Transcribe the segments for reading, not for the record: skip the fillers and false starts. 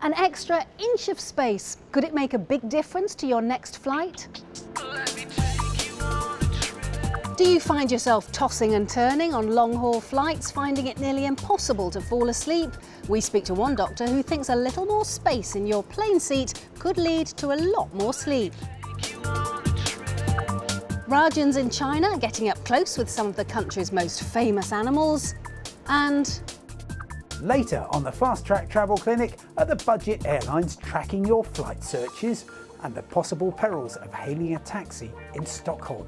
An extra inch of space, could it make a big difference to your next flight? Do you find yourself tossing and turning on long-haul flights, finding it nearly impossible to fall asleep? We speak to one doctor who thinks a little more space in your plane seat could lead to a lot more sleep. Rajans in China getting up close with some of the country's most famous animals. And later on the Fast Track Travel Clinic, are the budget airlines tracking your flight searches and the possible perils of hailing a taxi in Stockholm.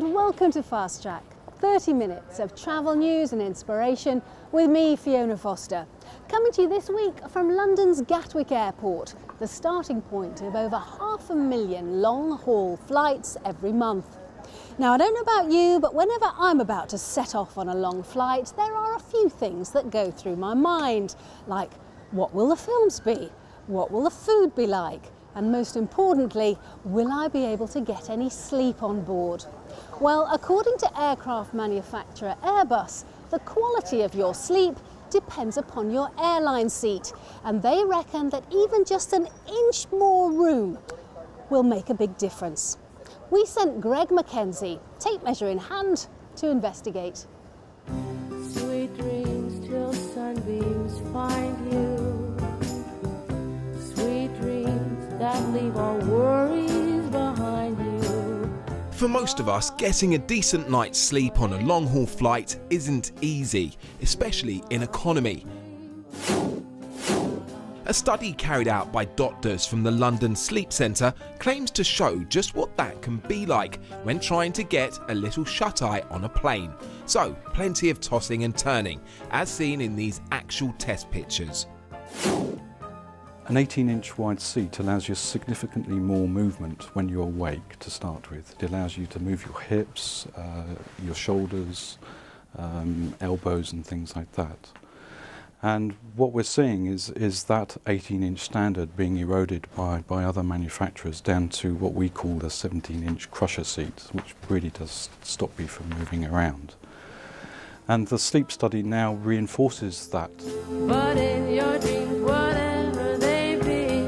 Welcome to Fast Track, 30 minutes of travel news and inspiration with me, Fiona Foster. Coming to you this week from London's Gatwick Airport, the starting point of over 500,000 long-haul flights every month. Now, I don't know about you, but whenever I'm about to set off on a long flight, there are a few things that go through my mind, like what will the films be? What will the food be like? And most importantly, will I be able to get any sleep on board? Well, according to aircraft manufacturer Airbus, the quality of your sleep depends upon your airline seat, and they reckon that even just an inch more room will make a big difference. We sent Greg Mackenzie, tape measure in hand, to investigate. Sweet dreams till sunbeams find you. Sweet dreams that leave all worries behind you. For most of us, getting a decent night's sleep on a long-haul flight isn't easy, especially in economy. A study carried out by doctors from the London Sleep Centre claims to show just what that can be like when trying to get a little shut-eye on a plane. So, plenty of tossing and turning, as seen in these actual test pictures. An 18-inch wide seat allows you significantly more movement when you're awake to start with. It allows you to move your hips, your shoulders, elbows and things like that. And what we're seeing is that 18-inch standard being eroded by other manufacturers down to what we call the 17-inch crusher seat, which really does stop you from moving around. And the sleep study now reinforces that. But in your dreams, whatever they be.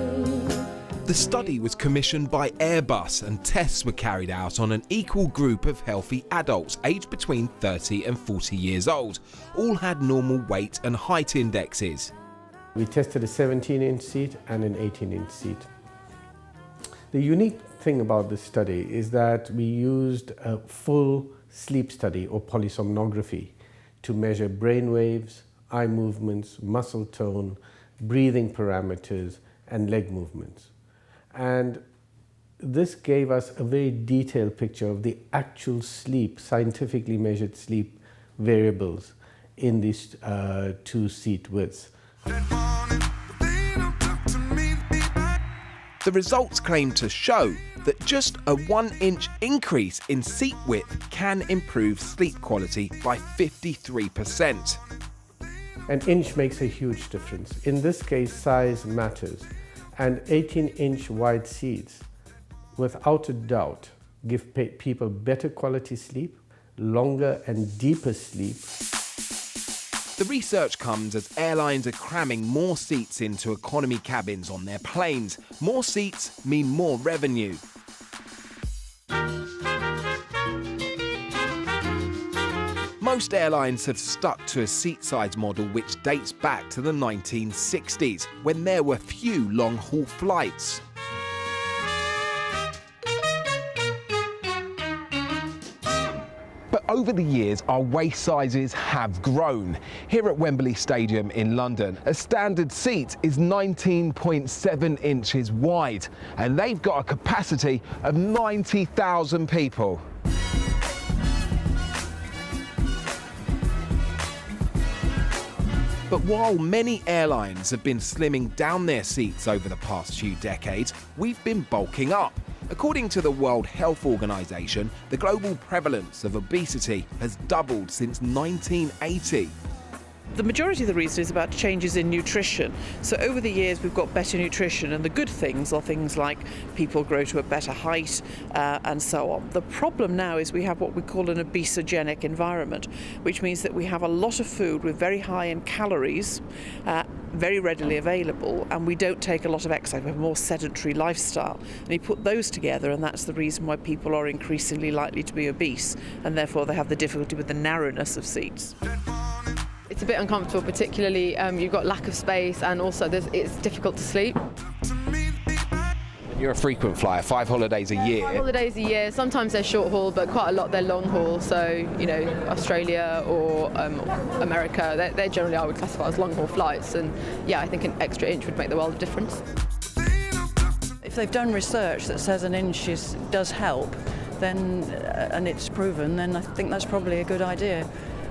The study was commissioned by Airbus and tests were carried out on an equal group of healthy adults aged between 30 and 40 years old. All had normal weight and height indexes. We tested a 17-inch seat and an 18-inch seat. The unique thing about this study is that we used a full sleep study or polysomnography to measure brain waves, eye movements, muscle tone, breathing parameters, and leg movements. And this gave us a very detailed picture of the actual sleep, scientifically measured sleep variables in these two seat widths. The results claim to show that just a 1-inch increase in seat width can improve sleep quality by 53%. An inch makes a huge difference. In this case, size matters. And 18-inch wide seats, without a doubt, give people better quality sleep, longer and deeper sleep. The research comes as airlines are cramming more seats into economy cabins on their planes. More seats mean more revenue. Most airlines have stuck to a seat size model which dates back to the 1960s, when there were few long-haul flights. But over the years, our waist sizes have grown. Here at Wembley Stadium in London, a standard seat is 19.7 inches wide, and they've got a capacity of 90,000 people. But while many airlines have been slimming down their seats over the past few decades, we've been bulking up. According to the World Health Organization, the global prevalence of obesity has doubled since 1980. The majority of the reason is about changes in nutrition. So over the years we've got better nutrition, and the good things are things like people grow to a better height and so on. The problem now is we have what we call an obesogenic environment, which means that we have a lot of food with very high in calories, very readily available, and we don't take a lot of exercise. We have a more sedentary lifestyle. And you put those together, and that's the reason why people are increasingly likely to be obese, and therefore they have the difficulty with the narrowness of seats. It's a bit uncomfortable, particularly you've got lack of space, and also it's difficult to sleep. You're a frequent flyer, 5 holidays a year. 5 holidays a year. Sometimes they're short haul, but quite a lot they're long haul. So, you know, Australia or America, they're generally, I would classify as long haul flights. And yeah, I think an extra inch would make the world of difference. If they've done research that says an inch does help, then and it's proven, then I think that's probably a good idea.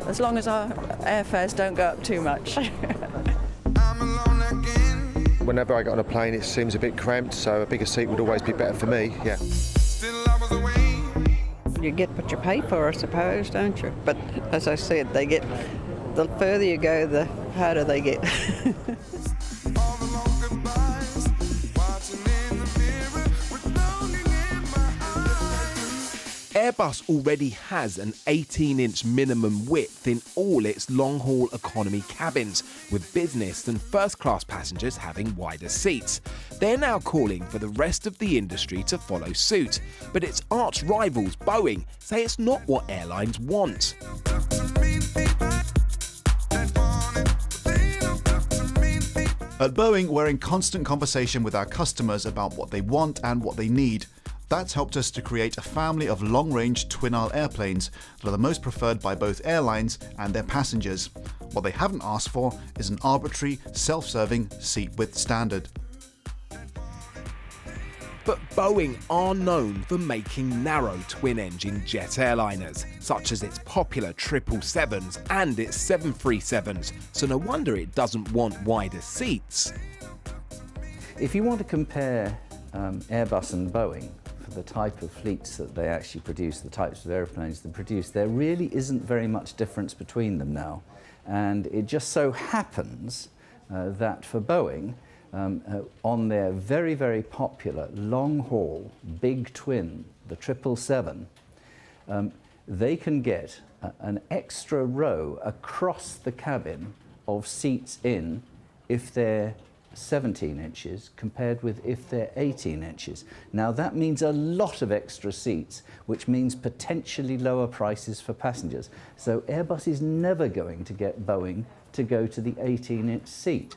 As long as our airfares don't go up too much. Whenever I get on a plane, it seems a bit cramped, so a bigger seat would always be better for me, yeah. You get what you pay for, I suppose, don't you? But as I said, the further you go, the harder they get. Airbus already has an 18-inch minimum width in all its long-haul economy cabins, with business and first-class passengers having wider seats. They're now calling for the rest of the industry to follow suit, but its arch rivals Boeing say it's not what airlines want. At Boeing, we're in constant conversation with our customers about what they want and what they need. That's helped us to create a family of long-range twin-aisle airplanes that are the most preferred by both airlines and their passengers. What they haven't asked for is an arbitrary, self-serving seat width standard. But Boeing are known for making narrow twin-engine jet airliners, such as its popular 777s and its 737s, so no wonder it doesn't want wider seats. If you want to compare Airbus and Boeing, the type of fleets that they actually produce, the types of airplanes they produce, there really isn't very much difference between them now. And it just so happens that for Boeing, on their very, very popular long-haul big twin, the 777, they can get an extra row across the cabin of seats in if they're 17 inches compared with if they're 18 inches. Now that means a lot of extra seats, which means potentially lower prices for passengers. So Airbus is never going to get Boeing to go to the 18-inch seat.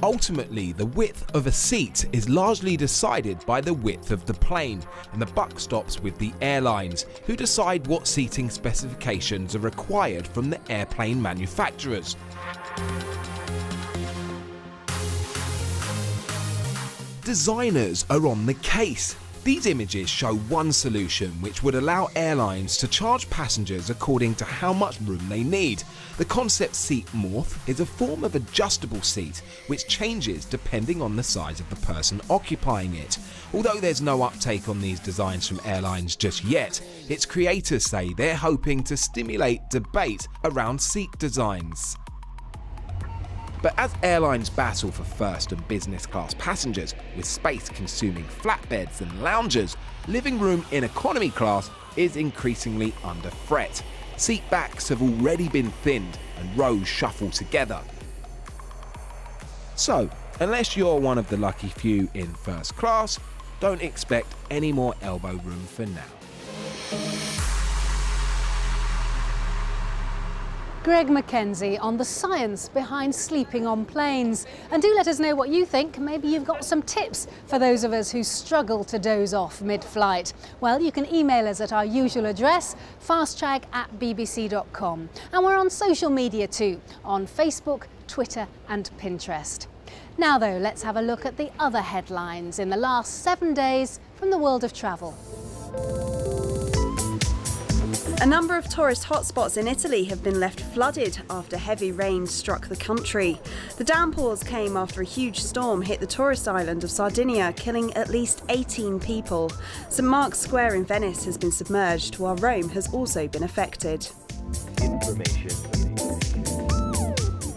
Ultimately, the width of a seat is largely decided by the width of the plane, and the buck stops with the airlines, who decide what seating specifications are required from the airplane manufacturers. Designers are on the case. These images show one solution which would allow airlines to charge passengers according to how much room they need. The concept seat Morph is a form of adjustable seat which changes depending on the size of the person occupying it. Although there's no uptake on these designs from airlines just yet, its creators say they're hoping to stimulate debate around seat designs. But as airlines battle for first and business class passengers with space-consuming flatbeds and loungers, living room in economy class is increasingly under threat. Seat backs have already been thinned and rows shuffle together. So, unless you're one of the lucky few in first class, don't expect any more elbow room for now. Greg Mackenzie on the science behind sleeping on planes. And do let us know what you think. Maybe you've got some tips for those of us who struggle to doze off mid-flight. Well, you can email us at our usual address, fasttrack@bbc.com. And we're on social media too, on Facebook, Twitter and Pinterest. Now though, let's have a look at the other headlines in the last 7 days from the world of travel. A number of tourist hotspots in Italy have been left flooded after heavy rain struck the country. The downpours came after a huge storm hit the tourist island of Sardinia, killing at least 18 people. St Mark's Square in Venice has been submerged, while Rome has also been affected.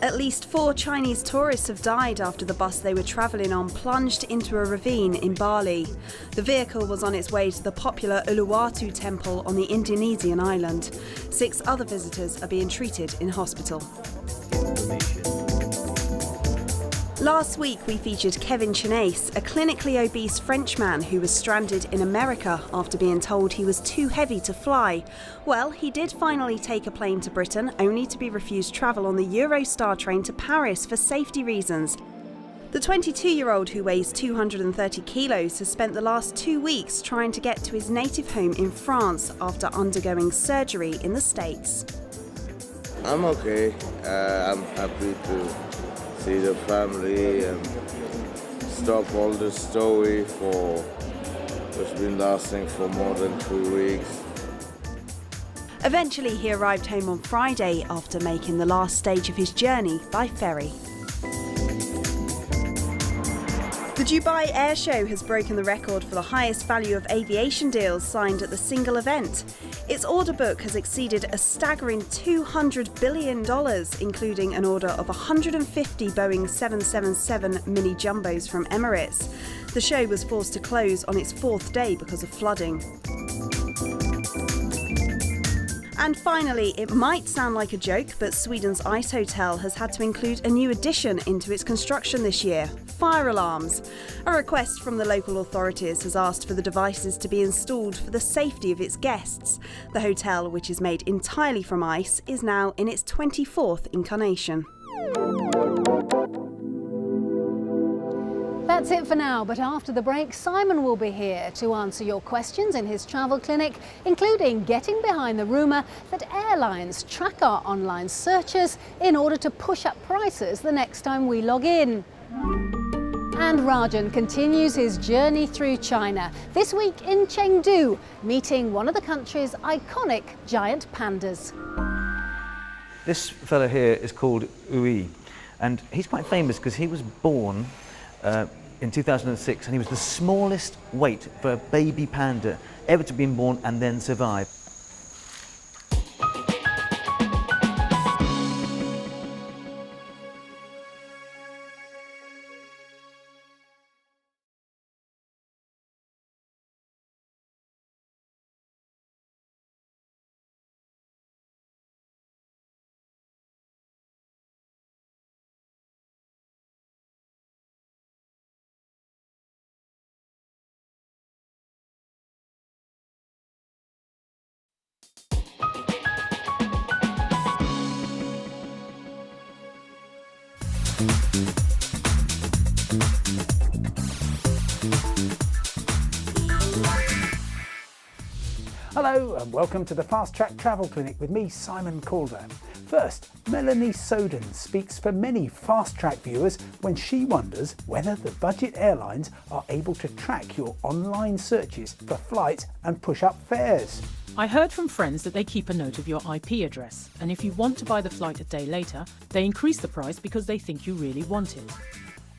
At least 4 Chinese tourists have died after the bus they were travelling on plunged into a ravine in Bali. The vehicle was on its way to the popular Uluwatu temple on the Indonesian island. 6 other visitors are being treated in hospital. Last week we featured Kevin Chenace, a clinically obese Frenchman who was stranded in America after being told he was too heavy to fly. Well, he did finally take a plane to Britain, only to be refused travel on the Eurostar train to Paris for safety reasons. The 22-year-old, who weighs 230 kilos, has spent the last 2 weeks trying to get to his native home in France after undergoing surgery in the States. I'm okay. I'm happy to see the family and stop all the story which has been lasting for more than 2 weeks. Eventually he arrived home on Friday after making the last stage of his journey by ferry. The Dubai Air Show has broken the record for the highest value of aviation deals signed at the single event. Its order book has exceeded a staggering $200 billion, including an order of 150 Boeing 777 mini jumbos from Emirates. The show was forced to close on its 4th day because of flooding. And finally, it might sound like a joke, but Sweden's ice hotel has had to include a new addition into its construction this year: fire alarms. A request from the local authorities has asked for the devices to be installed for the safety of its guests. The hotel, which is made entirely from ice, is now in its 24th incarnation. That's it for now, but after the break, Simon will be here to answer your questions in his travel clinic, including getting behind the rumour that airlines track our online searches in order to push up prices the next time we log in. And Rajan continues his journey through China, this week in Chengdu, meeting one of the country's iconic giant pandas. This fellow here is called Ui, and he's quite famous because he was born in 2006, and he was the smallest weight for a baby panda ever to be born and then survive. Hello and welcome to the Fast Track Travel Clinic with me, Simon Calder. First, Melanie Soden speaks for many Fast Track viewers when she wonders whether the budget airlines are able to track your online searches for flights and push up fares. I heard from friends that they keep a note of your IP address, and if you want to buy the flight a day later, they increase the price because they think you really want it.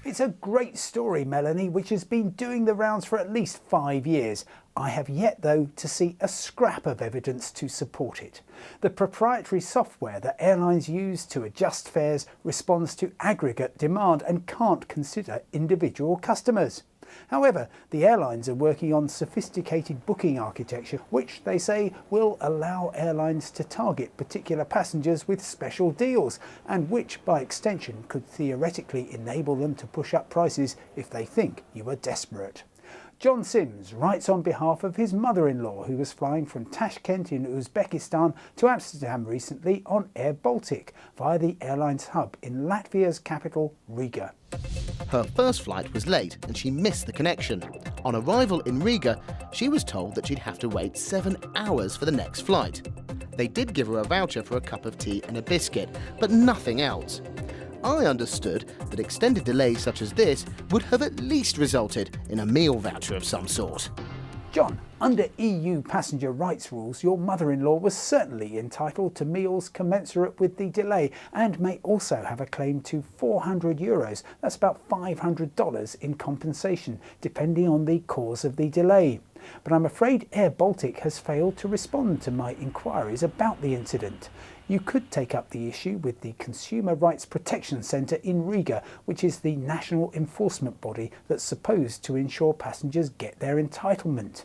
It's a great story, Melanie, which has been doing the rounds for at least 5 years. I have yet, though, to see a scrap of evidence to support it. The proprietary software that airlines use to adjust fares responds to aggregate demand and can't consider individual customers. However, the airlines are working on sophisticated booking architecture, which they say will allow airlines to target particular passengers with special deals, and which, by extension, could theoretically enable them to push up prices if they think you are desperate. John Sims writes on behalf of his mother-in-law, who was flying from Tashkent in Uzbekistan to Amsterdam recently on Air Baltic via the airline's hub in Latvia's capital, Riga. Her first flight was late and she missed the connection. On arrival in Riga, she was told that she'd have to wait 7 hours for the next flight. They did give her a voucher for a cup of tea and a biscuit, but nothing else. I understood that extended delays such as this would have at least resulted in a meal voucher of some sort. John, under EU passenger rights rules, your mother-in-law was certainly entitled to meals commensurate with the delay and may also have a claim to €400. That's about $500 in compensation, depending on the cause of the delay. But I'm afraid Air Baltic has failed to respond to my inquiries about the incident. You could take up the issue with the Consumer Rights Protection Centre in Riga, which is the national enforcement body that's supposed to ensure passengers get their entitlement.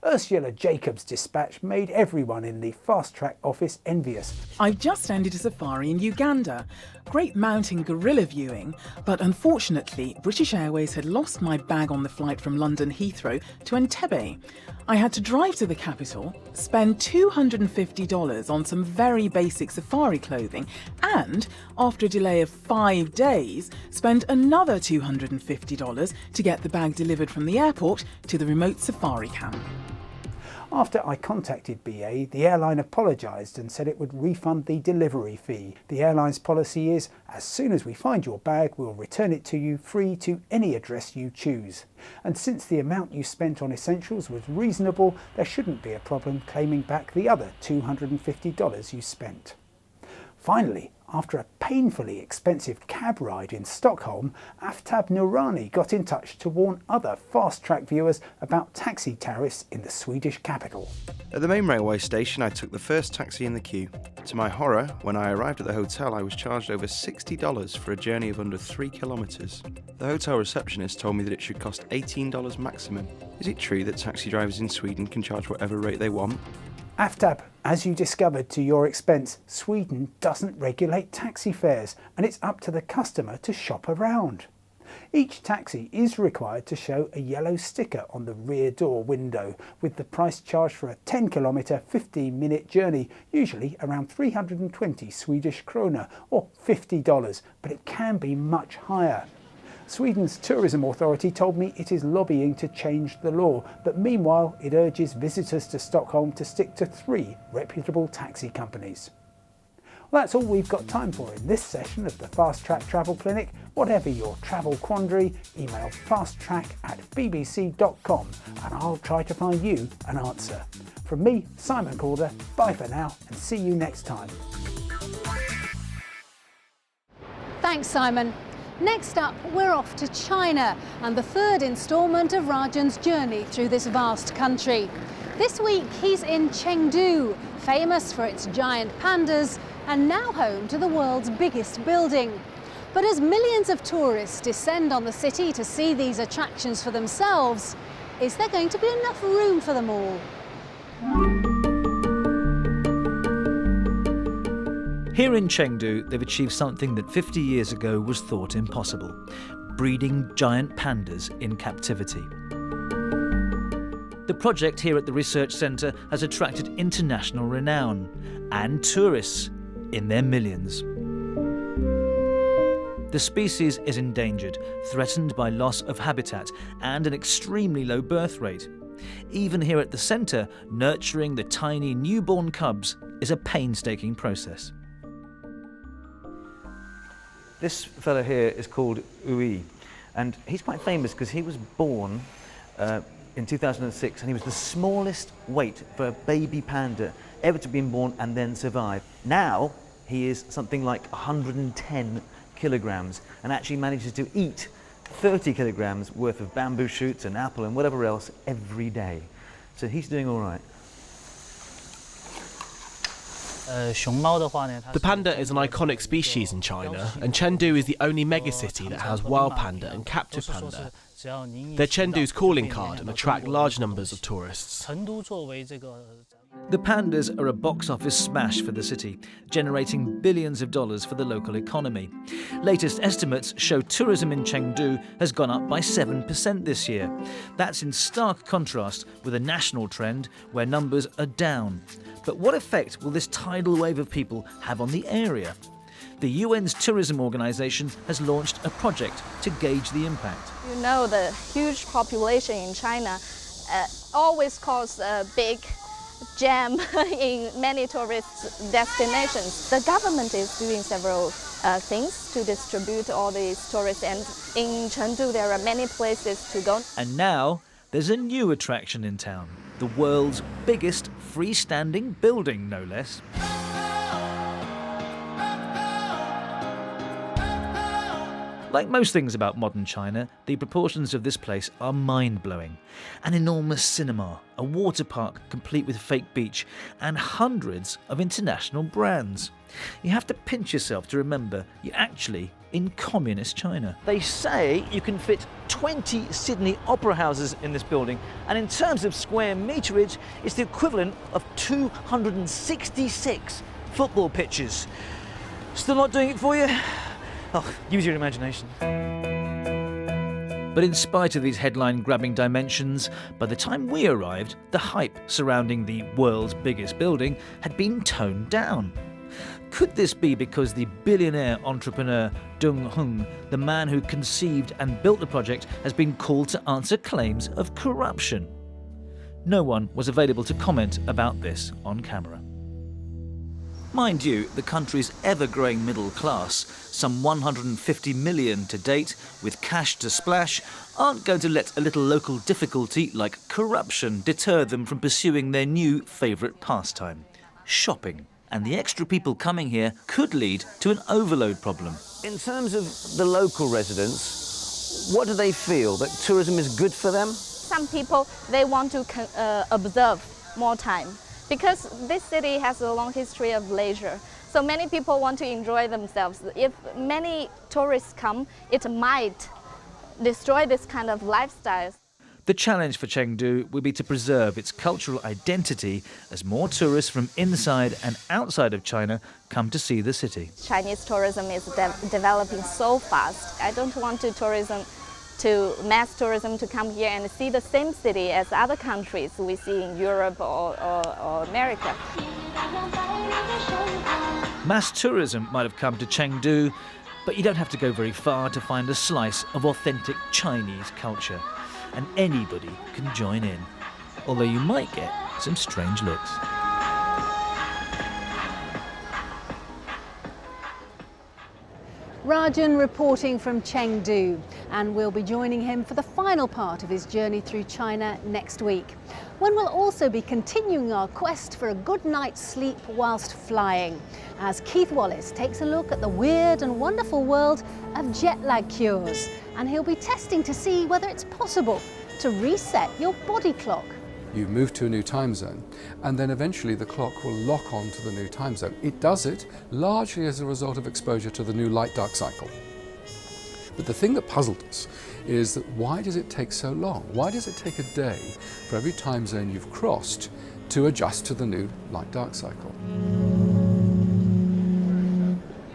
Ursula Jacobs' dispatch made everyone in the Fast Track office envious. I've just ended a safari in Uganda. Great mountain gorilla viewing, but unfortunately British Airways had lost my bag on the flight from London Heathrow to Entebbe. I had to drive to the capital, spend $250 on some very basic safari clothing, and, after a delay of 5 days, spend another $250 to get the bag delivered from the airport to the remote safari camp. After I contacted BA, the airline apologised and said it would refund the delivery fee. The airline's policy is, as soon as we find your bag, we'll return it to you free to any address you choose. And since the amount you spent on essentials was reasonable, there shouldn't be a problem claiming back the other $250 you spent. Finally, after a painfully expensive cab ride in Stockholm, Aftab Nourani got in touch to warn other Fast Track viewers about taxi tariffs in the Swedish capital. At the main railway station, I took the first taxi in the queue. To my horror, when I arrived at the hotel, I was charged over $60 for a journey of under 3 kilometres. The hotel receptionist told me that it should cost $18 maximum. Is it true that taxi drivers in Sweden can charge whatever rate they want? Aftab, as you discovered to your expense, Sweden doesn't regulate taxi fares and it's up to the customer to shop around. Each taxi is required to show a yellow sticker on the rear door window with the price charged for a 10-kilometre 15-minute journey, usually around 320 Swedish krona or $50, but it can be much higher. Sweden's tourism authority told me it is lobbying to change the law, but meanwhile it urges visitors to Stockholm to stick to 3 reputable taxi companies. Well, that's all we've got time for in this session of the Fast Track Travel Clinic. Whatever your travel quandary, email fasttrack@bbc.com and I'll try to find you an answer. From me, Simon Calder, bye for now and see you next time. Thanks, Simon. Next up, we're off to China and the third instalment of Rajan's journey through this vast country. This week he's in Chengdu, famous for its giant pandas and now home to the world's biggest building. But as millions of tourists descend on the city to see these attractions for themselves, is there going to be enough room for them all? Here in Chengdu, they've achieved something that 50 years ago was thought impossible: breeding giant pandas in captivity. The project here at the research centre has attracted international renown and tourists in their millions. The species is endangered, threatened by loss of habitat and an extremely low birth rate. Even here at the centre, nurturing the tiny newborn cubs is a painstaking process. This fella here is called Ui, and he's quite famous because he was born in 2006 and he was the smallest weight for a baby panda ever to be born and then survive. Now he is something like 110 kilograms and actually manages to eat 30 kilograms worth of bamboo shoots and apple and whatever else every day. So he's doing all right. The panda is an iconic species in China, and Chengdu is the only megacity that has wild panda and captive panda. They're Chengdu's calling card and attract large numbers of tourists. The pandas are a box office smash for the city, generating billions of dollars for the local economy. Latest estimates show tourism in Chengdu has gone up by 7% this year. That's in stark contrast with a national trend where numbers are down. But what effect will this tidal wave of people have on the area? The UN's tourism organisation has launched a project to gauge the impact. You know, the huge population in China always causes a big jam in many tourist destinations. The government is doing several things to distribute all these tourists, and in Chengdu there are many places to go. And now there's a new attraction in town. The world's biggest freestanding building, no less. Like most things about modern China, the proportions of this place are mind-blowing. An enormous cinema, a water park complete with fake beach, and hundreds of international brands. You have to pinch yourself to remember you're actually in communist China. They say you can fit 20 Sydney opera houses in this building, and in terms of square meterage, it's the equivalent of 266 football pitches. Still not doing it for you? Oh, use your imagination. But in spite of these headline-grabbing dimensions, by the time we arrived, the hype surrounding the world's biggest building had been toned down. Could this be because the billionaire entrepreneur Deng Heng, the man who conceived and built the project, has been called to answer claims of corruption? No one was available to comment about this on camera. Mind you, the country's ever-growing middle class, some 150 million to date, with cash to splash, aren't going to let a little local difficulty like corruption deter them from pursuing their new favourite pastime, shopping. And the extra people coming here could lead to an overload problem. In terms of the local residents, what do they feel? That tourism is good for them? Some people, they want to observe more time, because this city has a long history of leisure. So many people want to enjoy themselves. If many tourists come, it might destroy this kind of lifestyle. The challenge for Chengdu will be to preserve its cultural identity as more tourists from inside and outside of China come to see the city. Chinese tourism is developing so fast. I don't want mass tourism to come here and see the same city as other countries we see in Europe or America. Mass tourism might have come to Chengdu, but you don't have to go very far to find a slice of authentic Chinese culture. And anybody can join in, although you might get some strange looks. Rajan reporting from Chengdu, and we'll be joining him for the final part of his journey through China next week, when we'll also be continuing our quest for a good night's sleep whilst flying, as Keith Wallace takes a look at the weird and wonderful world of jet lag cures, and he'll be testing to see whether it's possible to reset your body clock. You move to a new time zone, and then eventually the clock will lock on to the new time zone. It does it largely as a result of exposure to the new light-dark cycle. But the thing that puzzled us is that why does it take so long? Why does it take a day for every time zone you've crossed to adjust to the new light-dark cycle?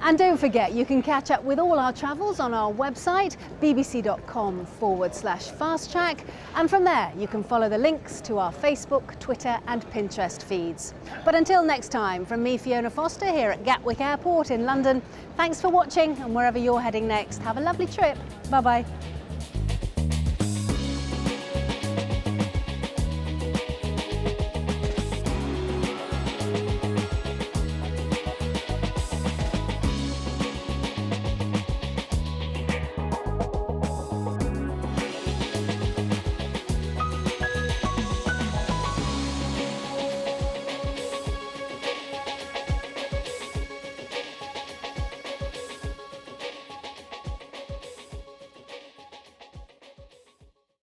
And don't forget, you can catch up with all our travels on our website, bbc.com/fasttrack. And from there, you can follow the links to our Facebook, Twitter and Pinterest feeds. But until next time, from me, Fiona Foster, here at Gatwick Airport in London, thanks for watching, and wherever you're heading next, have a lovely trip. Bye-bye.